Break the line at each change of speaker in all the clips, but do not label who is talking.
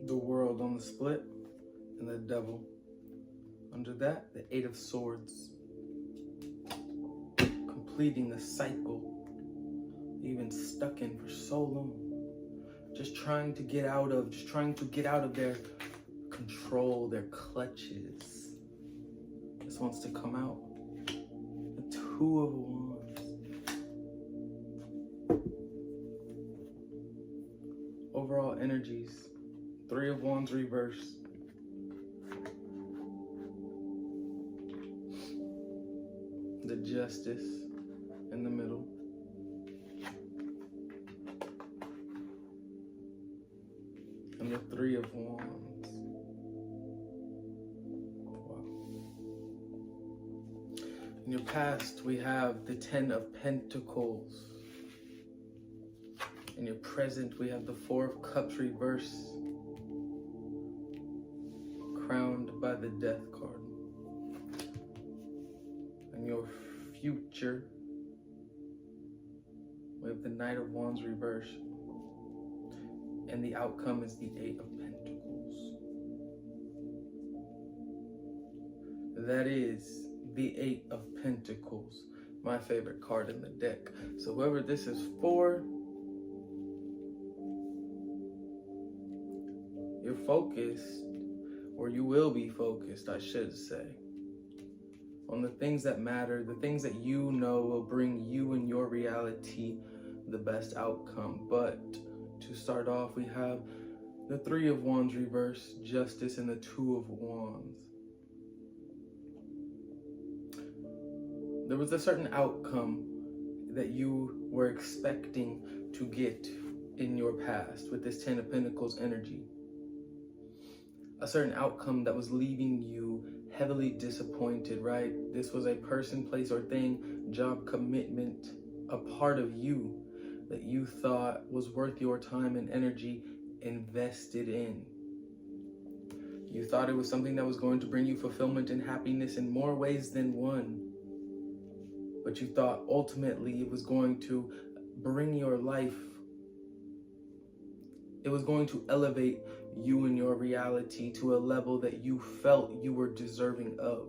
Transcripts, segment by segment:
the world on the split, and the devil. Under that, the Eight of Swords. Completing the cycle you've been stuck in for so long. Just trying to get out of their control, their clutches. This wants to come out. The Two of Wands. Overall energies. Three of Wands reversed. The Justice in the middle. And the Three of Wands. Wow. In your past, we have the Ten of Pentacles. In your present, we have the Four of Cups reversed, crowned by the Death card. In your future, we have the Knight of Wands reversed, and the outcome is the Eight of Pentacles. That is the Eight of Pentacles, my favorite card in the deck. So whoever this is for, you're focused, or you will be focused, I should say, on the things that matter, the things that you know will bring you and your reality the best outcome. But to start off, we have the Three of Wands reversed, Justice, and the Two of Wands. There was a certain outcome that you were expecting to get in your past with this Ten of Pentacles energy. A certain outcome that was leaving you heavily disappointed, right? This was a person, place, or thing, job, commitment, a part of you that you thought was worth your time and energy invested in. You thought it was something that was going to bring you fulfillment and happiness in more ways than one. But you thought ultimately it was going to bring your life. It was going to elevate you and your reality to a level that you felt you were deserving of.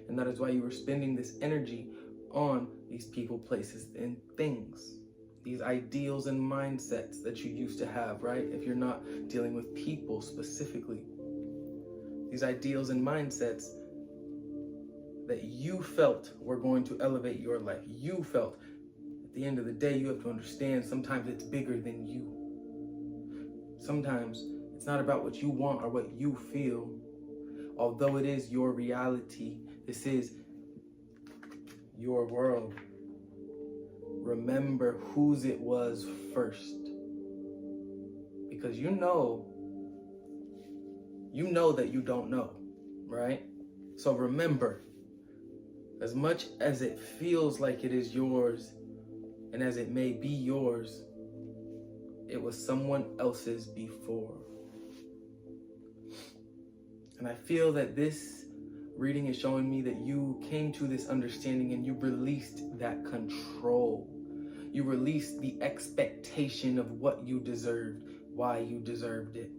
And that is why you were spending this energy on these people, places, and things. These ideals and mindsets that you used to have, right? If you're not dealing with people specifically. These ideals and mindsets that you felt were going to elevate your life. You felt, at the end of the day, you have to understand sometimes it's bigger than you. Sometimes it's not about what you want or what you feel. Although it is your reality, this is your world. Remember whose it was first. Because you know that you don't know, right? So remember, as much as it feels like it is yours, and as it may be yours, it was someone else's before. And I feel that this reading is showing me that you came to this understanding and you released that control. You released the expectation of what you deserved, why you deserved it.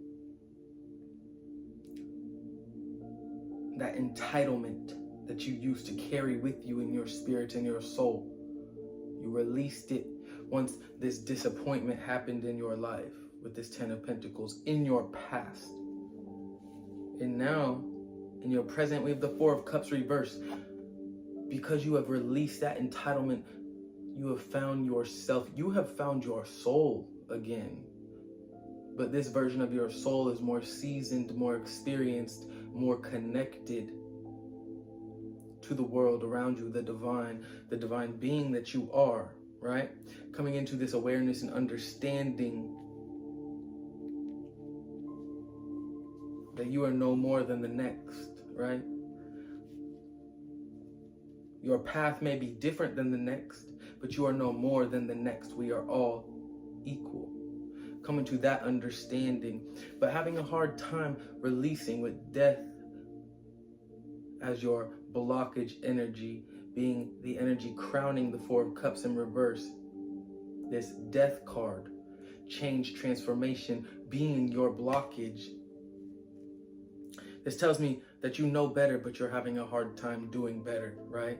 That entitlement that you used to carry with you in your spirit and your soul. You released it once this disappointment happened in your life with this Ten of Pentacles in your past. And now, in your present, we have the Four of Cups reversed. Because you have released that entitlement, you have found yourself, you have found your soul again. But this version of your soul is more seasoned, more experienced, more connected to the world around you, the divine being that you are, right? Coming into this awareness and understanding that you are no more than the next, right? Your path may be different than the next, but you are no more than the next. We are all equal. Coming to that understanding, but having a hard time releasing with death as your blockage energy, being the energy crowning the Four of Cups in reverse. This death card, change, transformation, being your blockage This tells me that you know better, but you're having a hard time doing better, right?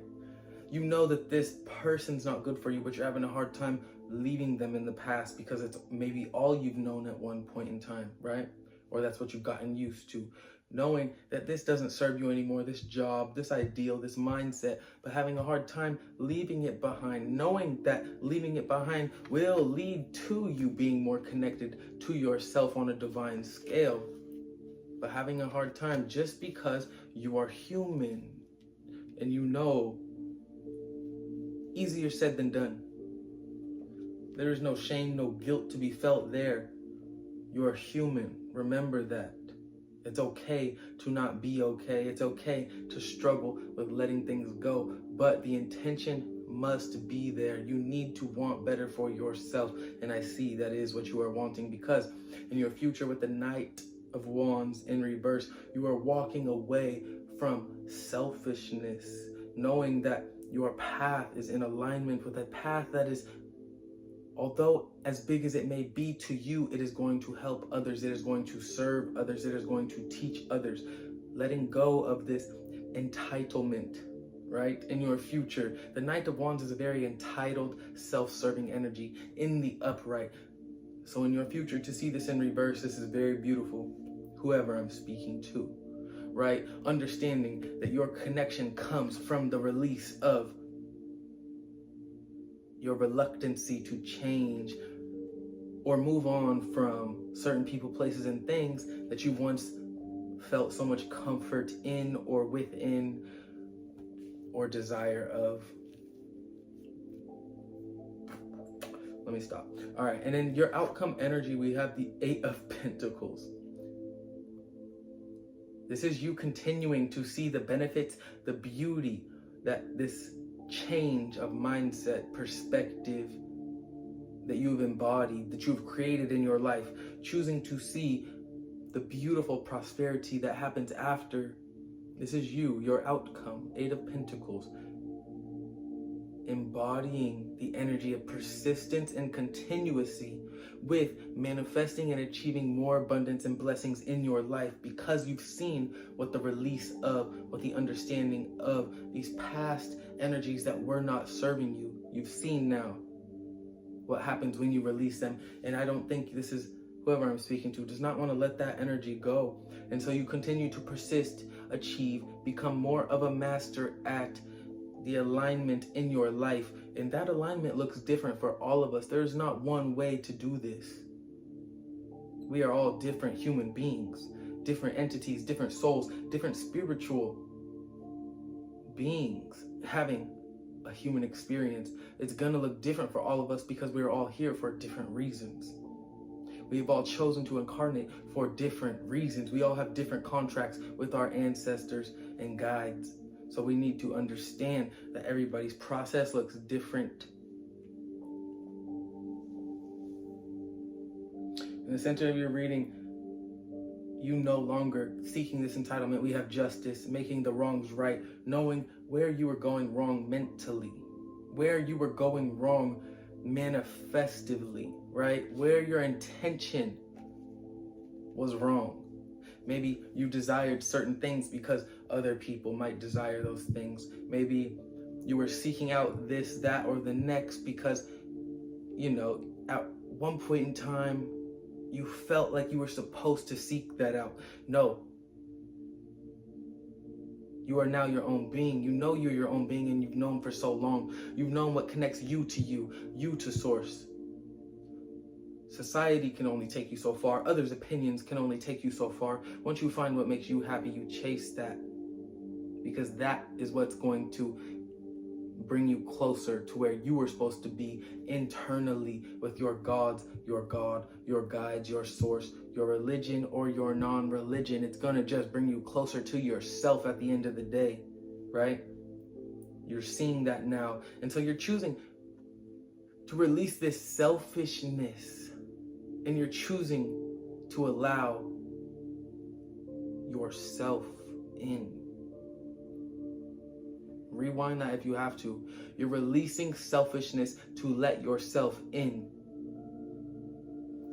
You know that this person's not good for you, but you're having a hard time leaving them in the past because it's maybe all you've known at one point in time, right? Or that's what you've gotten used to. Knowing that this doesn't serve you anymore, this job, this ideal, this mindset, but having a hard time leaving it behind. Knowing that leaving it behind will lead to you being more connected to yourself on a divine scale. But having a hard time just because you are human and you know, easier said than done. There is no shame, no guilt to be felt there. You are human. Remember that. It's okay to not be okay. It's okay to struggle with letting things go, but the intention must be there. You need to want better for yourself, and I see that is what you are wanting, because in your future with the Knight of Wands in reverse, you are walking away from selfishness, knowing that your path is in alignment with a path that is, although as big as it may be to you, it is going to help others. It is going to serve others. It is going to teach others. Letting go of this entitlement, right? In your future, the Knight of Wands is a very entitled, self-serving energy in the upright. So in your future, to see this in reverse, this is very beautiful. Whoever I'm speaking to, right? Understanding that your connection comes from the release of your reluctancy to change or move on from certain people, places, and things that you once felt so much comfort in or within or desire of. Let me stop. All right, and in your outcome energy, we have the 8 of Pentacles. This is you continuing to see the benefits, the beauty that this change of mindset, perspective that you've embodied, that you've created in your life, choosing to see the beautiful prosperity that happens after. This is you, your outcome, 8 of Pentacles, embodying the energy of persistence and continuity with manifesting and achieving more abundance and blessings in your life, because you've seen what the release of, what the understanding of these past energies that were not serving you. You've seen now what happens when you release them. And I don't think this is, whoever I'm speaking to does not want to let that energy go. And so you continue to persist, achieve, become more of a master at the alignment in your life. And that alignment looks different for all of us. There's not one way to do this. We are all different human beings, different entities, different souls, different spiritual beings having a human experience. It's gonna look different for all of us because we're all here for different reasons. We've all chosen to incarnate for different reasons. We all have different contracts with our ancestors and guides. So we need to understand that everybody's process looks different. In the center of your reading, you no longer seeking this entitlement. We have justice, making the wrongs right, knowing where you were going wrong mentally, where you were going wrong manifestively, right? Where your intention was wrong. Maybe you desired certain things because other people might desire those things. Maybe you were seeking out this, that, or the next because, you know, at one point in time, you felt like you were supposed to seek that out. No. You are now your own being. You know you're your own being, and you've known for so long. You've known what connects you to source. Society can only take you so far. Others' opinions can only take you so far. Once you find what makes you happy, you chase that, because that is what's going to bring you closer to where you were supposed to be internally with your gods, your God, your guides, your source, your religion, or your non-religion. It's going to just bring you closer to yourself at the end of the day, right? You're seeing that now. And so you're choosing to release this selfishness, and you're choosing to allow yourself in. Rewind that if you have to. You're releasing selfishness to let yourself in.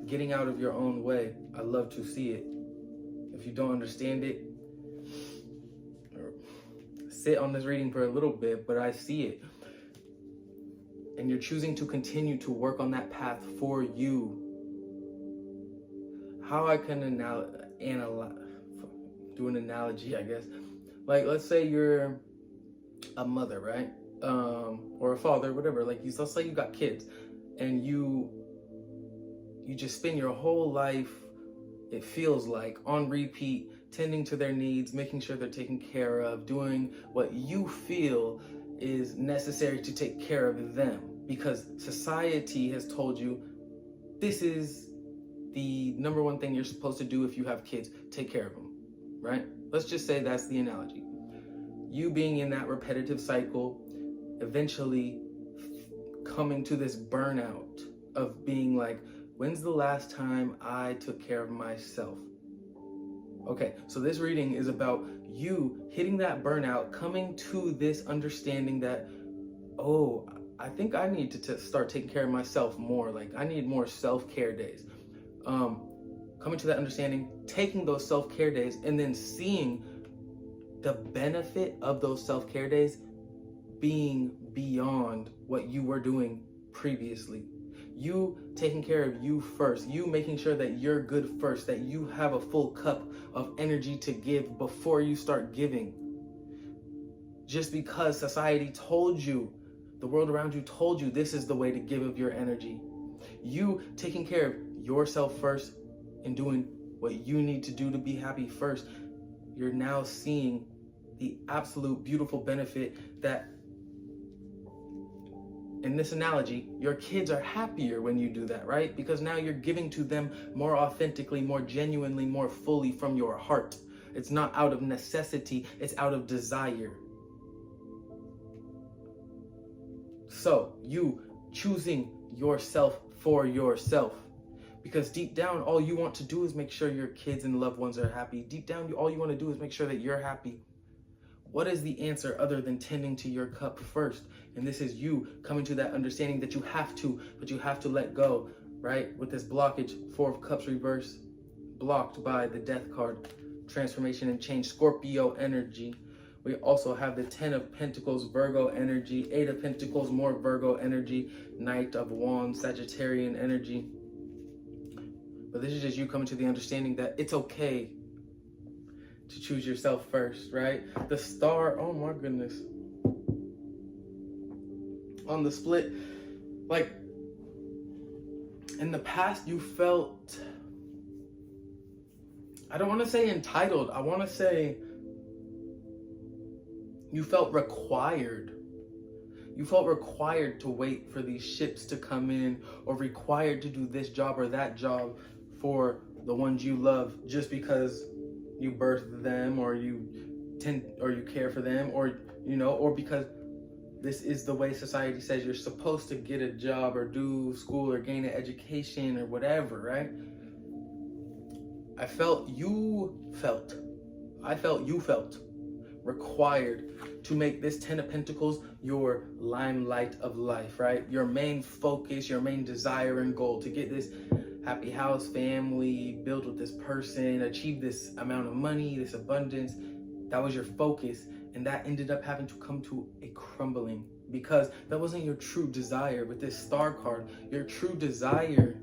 Getting out of your own way. I love to see it. If you don't understand it, sit on this reading for a little bit, but I see it. And you're choosing to continue to work on that path for you. How I can do an analogy, I guess. Like, let's say you're a mother, right? Or a father, whatever. Like, let's say you got kids, and you just spend your whole life, it feels like, on repeat, tending to their needs, making sure they're taken care of, doing what you feel is necessary to take care of them, because society has told you this is the number one thing you're supposed to do if you have kids: take care of them, right? Let's just say that's the analogy. You being in that repetitive cycle, eventually coming to this burnout of being like, when's the last time I took care of myself? Okay, so this reading is about you hitting that burnout, coming to this understanding that, oh, I think I need to start taking care of myself more. Like, I need more self-care days. Coming to that understanding, taking those self-care days, and then seeing the benefit of those self-care days being beyond what you were doing previously. You taking care of you first, you making sure that you're good first, that you have a full cup of energy to give before you start giving. Just because society told you, the world around you told you this is the way to give of your energy. You taking care of yourself first and doing what you need to do to be happy first, you're now seeing the absolute beautiful benefit that, in this analogy, your kids are happier when you do that, right? Because now you're giving to them more authentically, more genuinely, more fully from your heart. It's not out of necessity, it's out of desire. So, you choosing yourself for yourself. Because deep down, all you want to do is make sure your kids and loved ones are happy. Deep down, all you want to do is make sure that you're happy. What is the answer other than tending to your cup first? And this is you coming to that understanding that you have to, but you have to let go, right? With this blockage, 4 of Cups reverse, blocked by the Death card, transformation and change, Scorpio energy. We also have the 10 of Pentacles, Virgo energy, 8 of Pentacles, more Virgo energy, Knight of Wands, Sagittarian energy. But this is just you coming to the understanding that it's okay to choose yourself first, right? The Star, oh my goodness. On the split, like, in the past you felt, I don't want to say entitled, I want to say you felt required. You felt required to wait for these ships to come in, or required to do this job or that job for the ones you love, just because you birthed them, or you care for them, or or because this is the way society says you're supposed to get a job or do school or gain an education or whatever, right? I felt you felt required to make this 10 of Pentacles your limelight of life, right? Your main focus, your main desire and goal, to get this happy house, family, build with this person, achieve this amount of money, this abundance. That was your focus, and that ended up having to come to a crumbling, because that wasn't your true desire. With this Star card, your true desire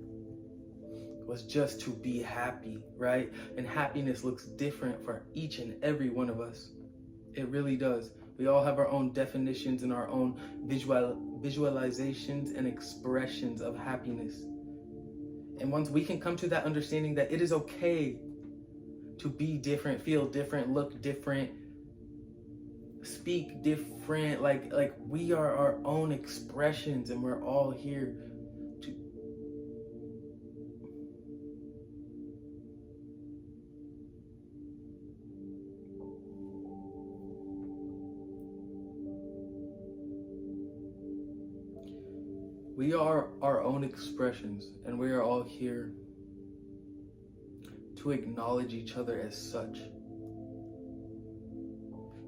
was just to be happy, right? And happiness looks different for each and every one of us. It really does. We all have our own definitions and our own visualizations and expressions of happiness. And once we can come to that understanding that it is okay to be different, feel different, look different, speak different, like we are our own expressions, and we're all here to we are our own expressions, and we are all here to acknowledge each other as such.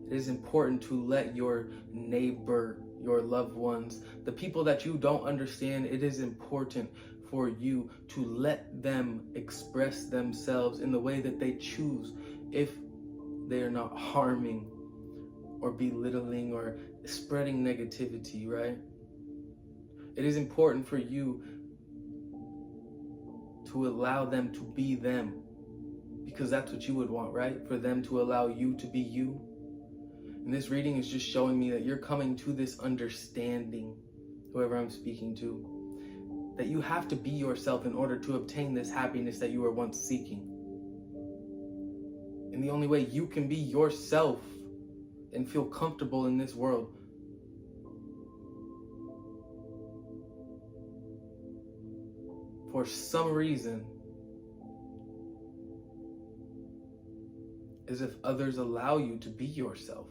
It is important to let your neighbor, your loved ones, the people that you don't understand, it is important for you to let them express themselves in the way that they choose, if they are not harming or belittling or spreading negativity, right? It is important for you to allow them to be them, because that's what you would want, right? For them to allow you to be you. And this reading is just showing me that you're coming to this understanding, whoever I'm speaking to, that you have to be yourself in order to obtain this happiness that you were once seeking. And the only way you can be yourself and feel comfortable in this world for some reason is if others allow you to be yourself.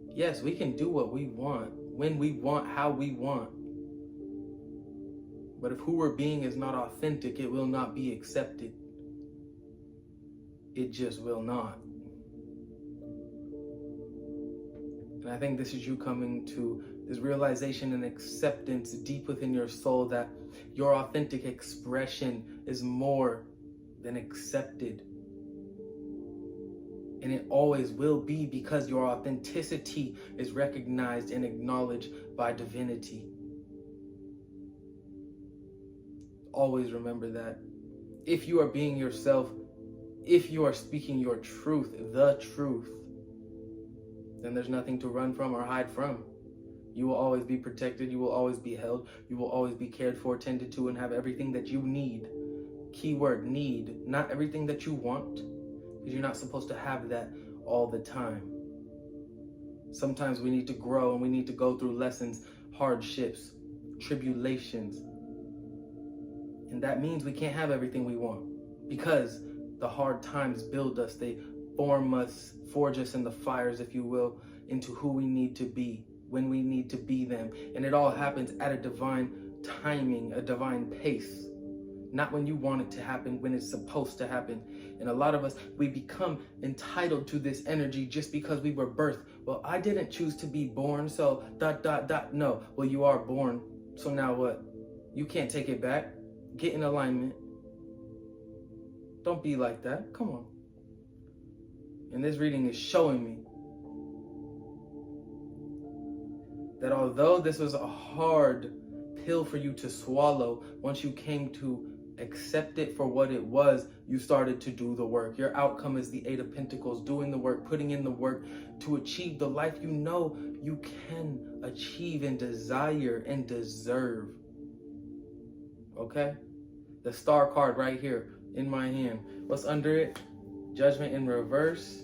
Yes, we can do what we want, when we want, how we want. But if who we're being is not authentic, it will not be accepted. It just will not. And I think this is you coming to this realization and acceptance deep within your soul that your authentic expression is more than accepted. And it always will be, because your authenticity is recognized and acknowledged by divinity. Always remember that. If you are being yourself, if you are speaking your truth, the truth, then there's nothing to run from or hide from. You will always be protected. You will always be held. You will always be cared for, tended to, and have everything that you need. Keyword need, not everything that you want, because you're not supposed to have that all the time. Sometimes we need to grow and we need to go through lessons, hardships, tribulations. And that means we can't have everything we want, because the hard times build us. They form us, forge us in the fires, if you will, into who we need to be, when we need to be them. And it all happens at a divine timing, a divine pace. Not when you want it to happen, when it's supposed to happen. And a lot of us, we become entitled to this energy just because we were birthed. Well, I didn't choose to be born, so ... No, well, you are born, so now what? You can't take it back. Get in alignment. Don't be like that. Come on. And this reading is showing me that although this was a hard pill for you to swallow, once you came to accept it for what it was, you started to do the work. Your outcome is the Eight of Pentacles, doing the work, putting in the work to achieve the life you know you can achieve and desire and deserve. Okay? The Star card right here in my hand. What's under it? Judgment in reverse,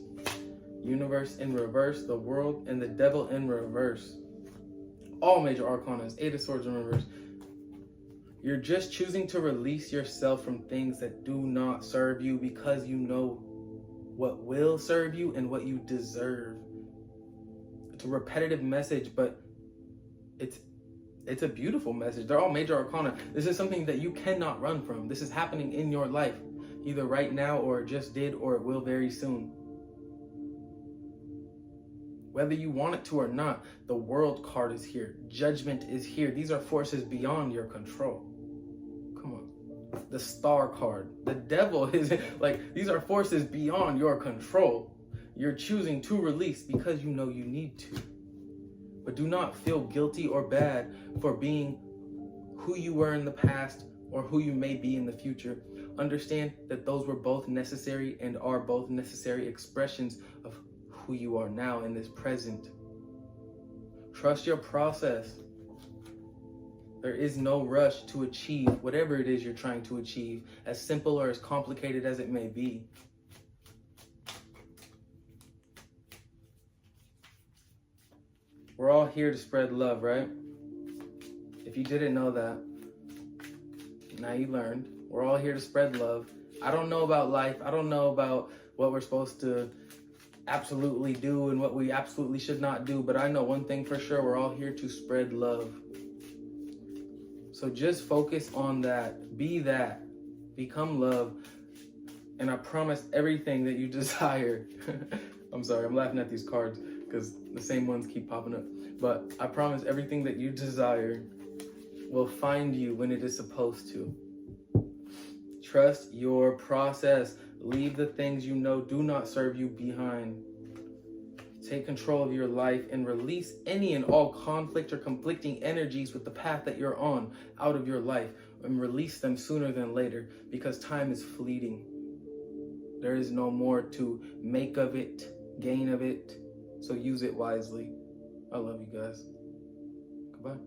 Universe in reverse, the World, and the Devil in reverse. All major arcanas, Eight of Swords in reverse. You're just choosing to release yourself from things that do not serve you, because you know what will serve you and what you deserve. It's a repetitive message, but it's a beautiful message. They're all major arcana. This is something that you cannot run from. This is happening in your life, either right now or it just did or it will very soon. Whether you want it to or not, the World card is here. Judgment is here. These are forces beyond your control. Come on. The Star card. The Devil is like, these are forces beyond your control. You're choosing to release because you know you need to. But do not feel guilty or bad for being who you were in the past or who you may be in the future. Understand that those were both necessary and are both necessary expressions of who you are now in this present. Trust your process. There is no rush to achieve whatever it is you're trying to achieve, as simple or as complicated as it may be. We're all here to spread love, right? If you didn't know that, now you learned. We're all here to spread love. I don't know about life. I don't know about what we're supposed to absolutely do and what we absolutely should not do, but I know one thing for sure: we're all here to spread love. So just focus on that. Be that. Become love. And I promise everything that you desire. I'm sorry, I'm laughing at these cards because the same ones keep popping up. But I promise everything that you desire will find you when it is supposed to. Trust your process. Leave the things you know do not serve you behind. Take control of your life and release any and all conflict or conflicting energies with the path that you're on out of your life, and release them sooner than later, because time is fleeting. There is no more to make of it, gain of it, so use it wisely. I love you guys. Goodbye.